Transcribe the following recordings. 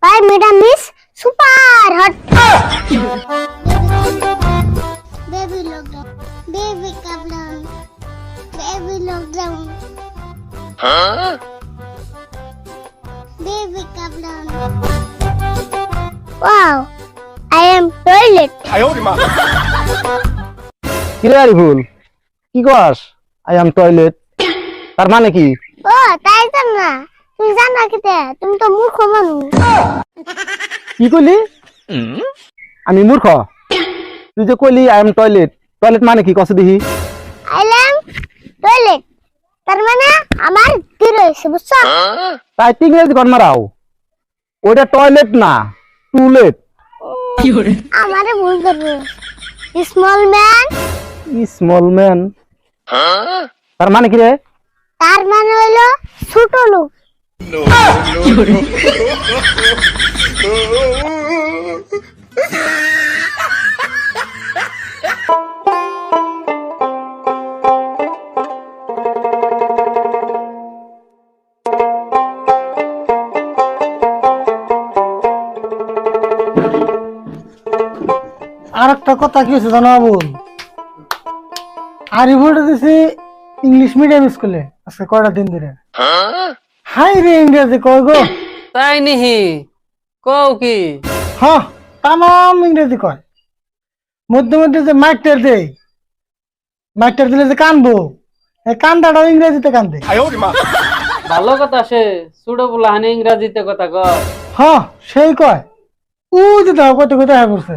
Why madam is super hot? Baby lockdown. Baby lockdown. Baby lockdown. Baby lockdown. Wow, I am toilet. কিরে আরিফুল কি কস I am toilet তার মানে কি ও তাই জান না তুমি জানো কিতে তুমি তো মূর্খ মানুষ কি কইলি আমি মূর্খ তুই যে কইলি আই এম টয়লেট টয়লেট মানে কি কস দেখি I am toilet তার মানে আমার কি রয়েছে বুঝছো তাই তুই ইংরেজি কর মারাও ওটা টয়লেট না টুলেট আমারে ভুল করবে স্মল ম্যান স্মল ম্যান তার মানে কি রে তার মানে হলো ছোট লোক আর একটা কথা কি হয়েছে জানো বোন আরিফুলটা দিছি ইংলিশ মিডিয়াম স্কুলে আজকে কয়টা দিন ধরে হাই রে ইংরেজি কয় গো তাই নিহি কও কি হ্যাঁ তামাম ইংরেজি কয় মধ্যে মধ্যে যে মাইকটার দেয় মাইকটার দিলে যে কানবো এই কান্দাটাও ইংরেজিতে কান্দে ভালো কথা সে সুড়ো বলা হানি ইংরাজিতে কথা কয় হ্যাঁ সেই কয় ও যে দাও কত কথা হয়ে পড়ছে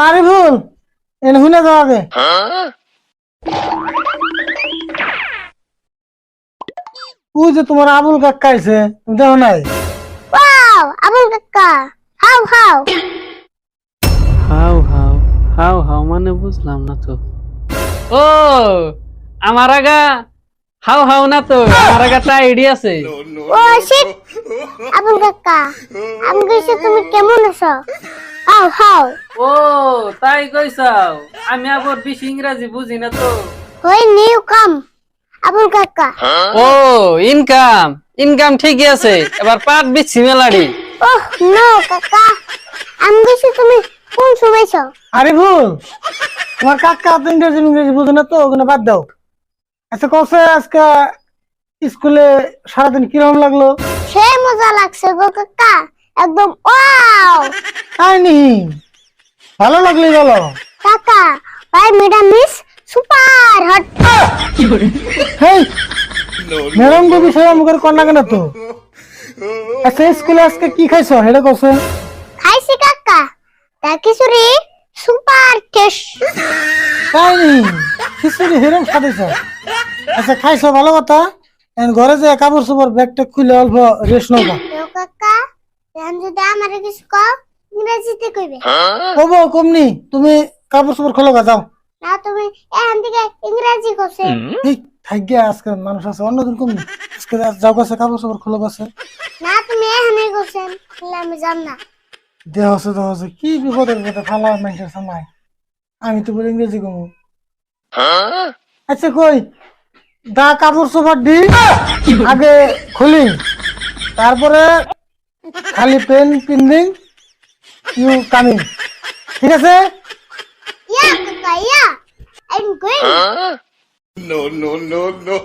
আরিফুল এনে শুনে যাও আগে ও যে তোমার আবুল কাকা আইছে তুমি দেখো নাই ওয়াও আবুল কাকা how how how how how how মানে বুঝলাম না তো ও আমার আগা হাউ হাউ না তো আমার আগা তা আইডিয়া আছে ও শিট আবুল কাকা আমি কইছি তুমি কেমন আছো হাউ হাউ ও তাই কইছাও আমি আবার বেশি ইংরাজি বুঝি না তো হই নিউ কাম আবুল কাকা ও ইনকাম ইনকাম ঠিকই আছে এবার পাট বিচ্ছি মেলাড়ি ওহ নো কাকা আমি কইছি তুমি কোন শুনেছো আরিফুল তোমার কাকা তো ইংরেজি ইংরেজি বুঝে না তো ওখানে বাদ দাও আচ্ছা কসে আজকে স্কুলে সারাদিন কিরকম লাগলো সে মজা লাগছে গো কাকা একদম ওয়াও তাই নি ভালো লাগলে বলো কাকা ভাই madam is super hot hey madam গো বিষয় আমাকে কন্যা কেন তো আচ্ছা স্কুলে আজকে কি খাইছো হেডে কসে খাইছি কাকা তা খিচুড়ি সুপার টেস্ট তাই নি খিচুড়ি হেরম খাইছ আচ্ছা খাইছো ভালো কথা এখন ঘরে যে কাপড় চোপড় ব্যাগটা খুলে অল্প রেস্ট নাও তো কাকা এখন যদি আমারে কিছু কও ইংরেজিতে কইবে কবো কমনি তুমি কাপড় চোপড় খোলো গা যাও না তুমি এখান থেকে ইংরেজি কইছে এই থাইগা আজকে মানুষ আছে অন্যদিন কমনি আজকে যাও কাছে কাপড় চোপড় খোলো কাছে না তুমি এখানে কইছেন তাহলে আমি জান না দেহ আছে কি বিপদের কথা ফালা মানুষের সময় আমি তো বলি ইংরেজি কমু আচ্ছা কই দা কাপড় চোপড় দি আগে খুলি তারপরে খালি পেন পিন্দিং ইউ কামিং ঠিক আছে ইয়া কাকা yeah I am going No, no, no, no.